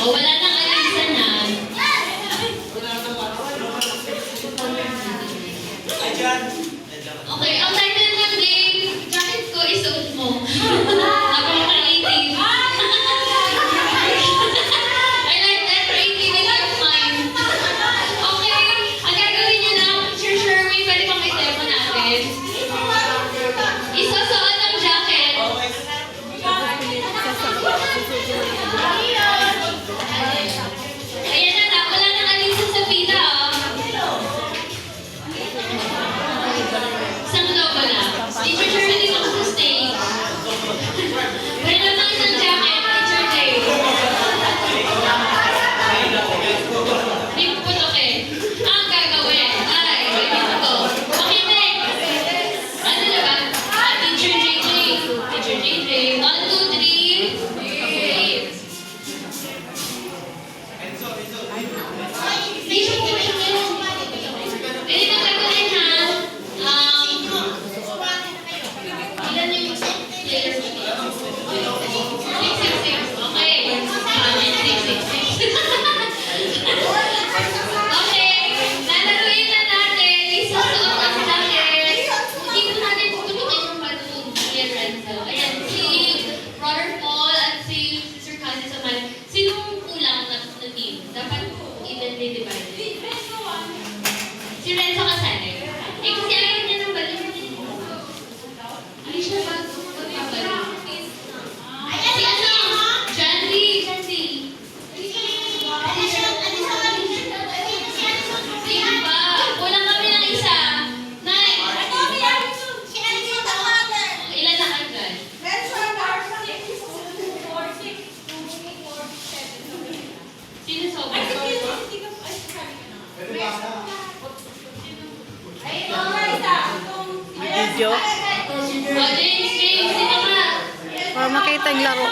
O, wala nang alisa na. Okay, ang title ng game, jacket ko isuot mo. Napaka-creative. I like that creativity of mine. Okay, ang gagawin niyo na, Sir Sherwin, pwede bang may demo natin? Isusuot ng jacket. Ayan na, wala nang alisa sa pila. Isang lobo na. Teacher Sherwin, dito ko sa stage. Pwede naman isang jacket, Teacher Jay. Hindi ko putok eh. Ang gagawin ay, ganito. Okay, next. Ano na ba? Teacher JJ. Teacher JJ. 1, 2, 3. Okay. Pwede bang gagawin ha? Ilan yung players? 6, 6, 6. Okay. 6, 6, 6. Okay. Lalaruin na natin. Isusuot ang jacket. Hindi ko natin puputukin yung balloon. Ayan, Renzo. Ayan, si Brother Paul at si Sister Candice naman. Sinong kulang na team? Dapat evenly divided. Si Renzo kasali. Eh, kasi ayaw niya ng balloon. Ay, siya ba? Magpabalon. Si ano? Jandy. Sino ba? Kulang kami ng isa. Nay. Ilan na agad? Sino sobra? Video. Oh, James, sino ka? Para makita yung laro.